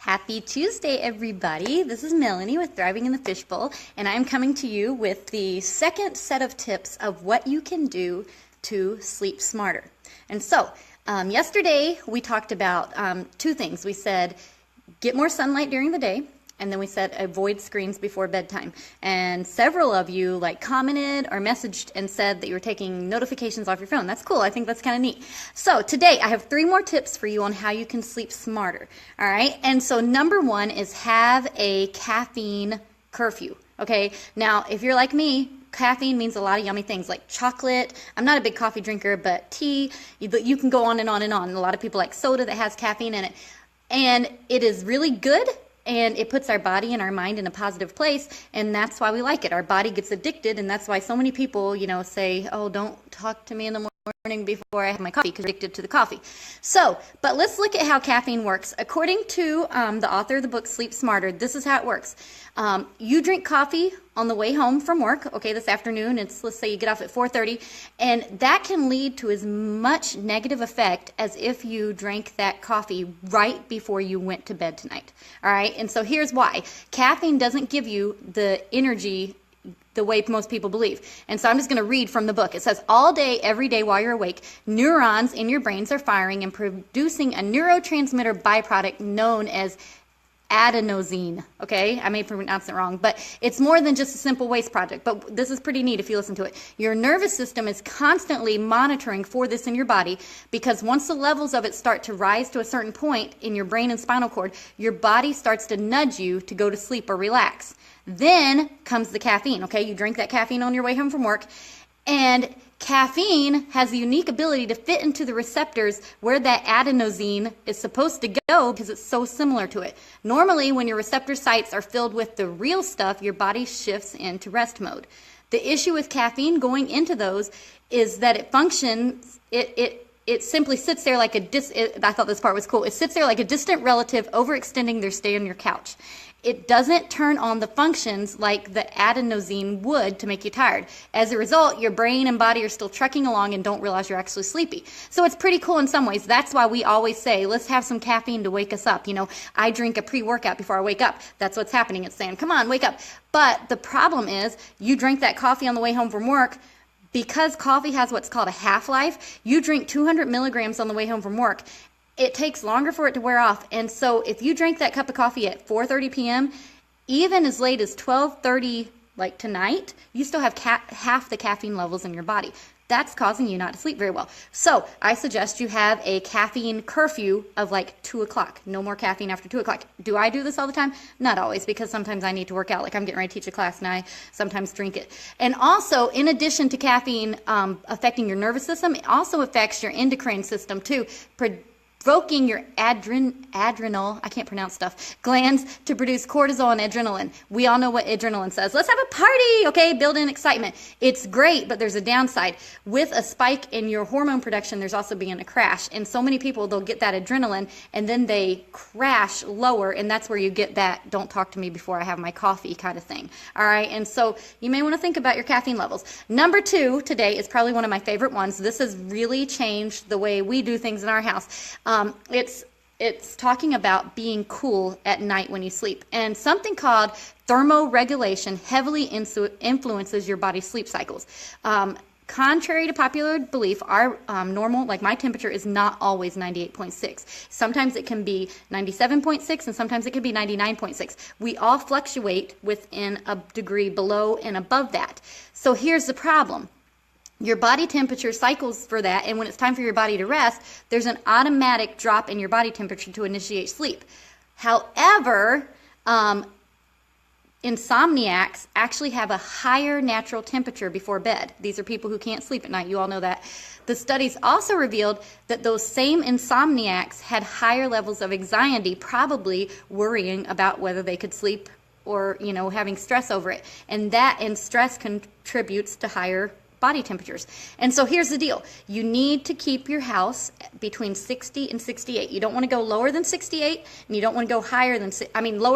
Happy Tuesday, everybody. This is Melanie with Thriving in the Fishbowl, and I'm coming to you with the second set of tips of what you can do to sleep smarter. And so, yesterday we talked about two things. We said get more sunlight during the day, and then we said avoid screens before bedtime. And several of you commented or messaged and said that you were taking notifications off your phone. That's cool. I think that's kind of neat. So today I have 3 more tips for you on how you can sleep smarter. All right. And so number 1 is have a caffeine curfew. Okay. Now, if you're like me, caffeine means a lot of yummy things like chocolate. I'm not a big coffee drinker, but tea, you can go on and on and on. A lot of people like soda that has caffeine in it. And it is really good. And it puts our body and our mind in a positive place, and that's why we like it. Our body gets addicted, and that's why so many people, say, oh, don't talk to me in the morning before I have my coffee, because they're addicted to the coffee. So, but let's look at how caffeine works. According to the author of the book, Sleep Smarter, this is how it works. You drink coffee on the way home from work, okay, this afternoon. Let's say you get off at 4:30, and that can lead to as much negative effect as if you drank that coffee right before you went to bed tonight, all right? And so here's why. Caffeine doesn't give you the energy the way most people believe. And so I'm just going to read from the book. It says, all day, every day while you're awake, neurons in your brains are firing and producing a neurotransmitter byproduct known as adenosine. Okay, I may pronounce it wrong, but it's more than just a simple waste product. But this is pretty neat if you listen to it. Your nervous system is constantly monitoring for this in your body, because once the levels of it start to rise to a certain point in your brain and spinal cord, your body starts to nudge you to go to sleep or relax. Then comes the caffeine. Okay, you drink that caffeine on your way home from work, and caffeine has the unique ability to fit into the receptors where that adenosine is supposed to go, because it's so similar to it. Normally, when your receptor sites are filled with the real stuff, your body shifts into rest mode. The issue with caffeine going into those is that it functions, it simply sits there like I thought this part was cool. It sits there like a distant relative overextending their stay on your couch. It doesn't turn on the functions like the adenosine would to make you tired. As a result, your brain and body are still trekking along and don't realize you're actually sleepy. So it's pretty cool in some ways. That's why we always say, let's have some caffeine to wake us up. I drink a pre-workout before I wake up. That's what's happening. It's saying, come on, wake up. But the problem is, you drink that coffee on the way home from work. Because coffee has what's called a half-life, you drink 200 milligrams on the way home from work. It takes longer for it to wear off. And so if you drink that cup of coffee at 4:30 p.m., even as late as 12:30 like tonight, you still have half the caffeine levels in your body. That's causing you not to sleep very well. So I suggest you have a caffeine curfew of like 2 o'clock. No more caffeine after 2 o'clock. Do I do this all the time? Not always, because sometimes I need to work out. Like I'm getting ready to teach a class and I sometimes drink it. And also, in addition to caffeine affecting your nervous system, it also affects your endocrine system too, provoking your adrenal, I can't pronounce stuff, glands to produce cortisol and adrenaline. We all know what adrenaline says. Let's have a party, okay? Build in excitement. It's great, but there's a downside. With a spike in your hormone production, there's also being a crash. And so many people, they'll get that adrenaline and then they crash lower, and that's where you get that don't talk to me before I have my coffee kind of thing. All right, and so you may want to think about your caffeine levels. Number 2 today is probably one of my favorite ones. This has really changed the way we do things in our house. It's talking about being cool at night when you sleep. And something called thermoregulation heavily influences your body's sleep cycles. Contrary to popular belief, our normal, like my temperature, is not always 98.6. Sometimes it can be 97.6 and sometimes it can be 99.6. We all fluctuate within a degree below and above that. So here's the problem. Your body temperature cycles for that, and when it's time for your body to rest, there's an automatic drop in your body temperature to initiate sleep. However, insomniacs actually have a higher natural temperature before bed. These are people who can't sleep at night. You all know that. The studies also revealed that those same insomniacs had higher levels of anxiety, probably worrying about whether they could sleep or, having stress over it. And stress contributes to higher body temperatures. And so here's the deal. You need to keep your house between 60 and 68. You don't want to go lower than 68, and you don't want to go lower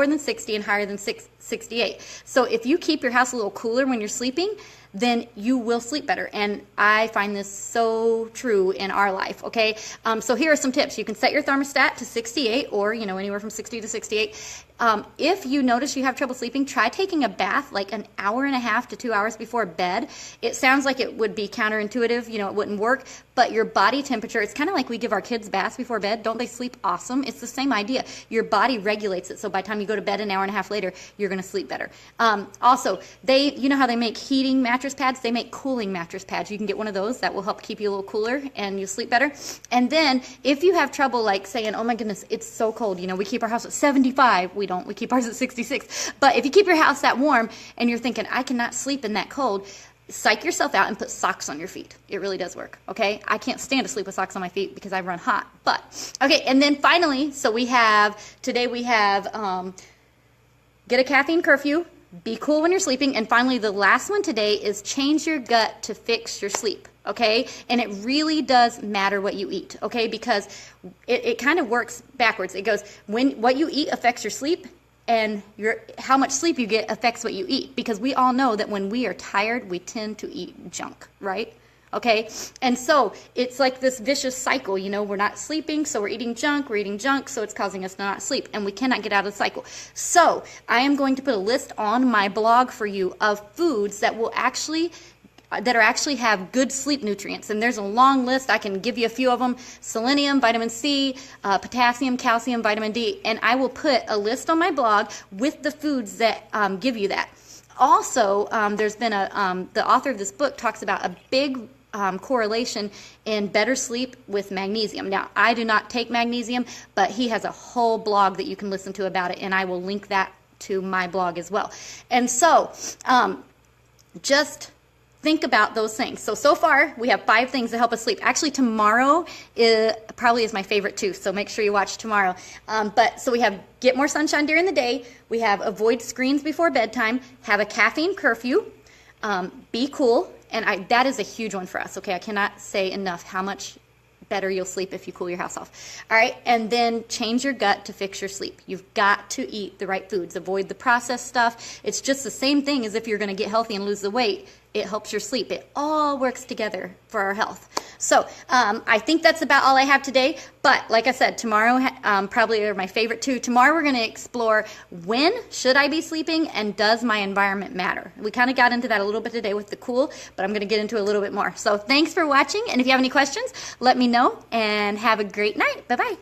than 60 and higher than 68. So if you keep your house a little cooler when you're sleeping, then you will sleep better. And I find this so true in our life, okay? So here are some tips. You can set your thermostat to 68 or, anywhere from 60 to 68. If you notice you have trouble sleeping, try taking a bath like an hour and a half to 2 hours before bed. It sounds like it would be counterintuitive, it wouldn't work, but your body temperature, it's kind of like we give our kids baths before bed. Don't they sleep awesome? It's the same idea. Your body regulates it, so by the time you go to bed an hour and a half later, you're going to sleep better. Also, you know how they make heating mattress pads? They make cooling mattress pads. You can get one of those. That will help keep you a little cooler and you sleep better. And then if you have trouble like saying, oh my goodness, it's so cold, we keep our house at 75. We don't. We keep ours at 66. But if you keep your house that warm and you're thinking, I cannot sleep in that cold, psych yourself out and put socks on your feet. It really does work, okay? I can't stand to sleep with socks on my feet because I run hot. But, okay, and then finally, so today we have get a caffeine curfew, be cool when you're sleeping, and finally the last one today is change your gut to fix your sleep. Okay, and it really does matter what you eat, okay, because it kind of works backwards. It goes, what you eat affects your sleep, and how much sleep you get affects what you eat, because we all know that when we are tired, we tend to eat junk, right? Okay, and so it's like this vicious cycle, we're not sleeping, so we're eating junk, so it's causing us to not sleep, and we cannot get out of the cycle. So I am going to put a list on my blog for you of foods that actually have good sleep nutrients. And there's a long list. I can give you a few of them: selenium, vitamin C, potassium, calcium, vitamin D. And I will put a list on my blog with the foods that give you that. Also, there's been the author of this book talks about a big correlation in better sleep with magnesium. Now, I do not take magnesium, but he has a whole blog that you can listen to about it, and I will link that to my blog as well. And so, just think about those things. So far, we have 5 things that help us sleep. Actually, tomorrow probably is my favorite too, so make sure you watch tomorrow. So we have get more sunshine during the day. We have avoid screens before bedtime. Have a caffeine curfew. Be cool. And that is a huge one for us, okay? I cannot say enough how much better you'll sleep if you cool your house off. All right, and then change your gut to fix your sleep. You've got to eat the right foods. Avoid the processed stuff. It's just the same thing as if you're going to get healthy and lose the weight. It helps your sleep. It all works together for our health. So I think that's about all I have today. But like I said, tomorrow probably are my favorite too. Tomorrow we're going to explore when should I be sleeping and does my environment matter. We kind of got into that a little bit today with the cool, but I'm going to get into a little bit more. So thanks for watching. And if you have any questions, let me know and have a great night. Bye-bye.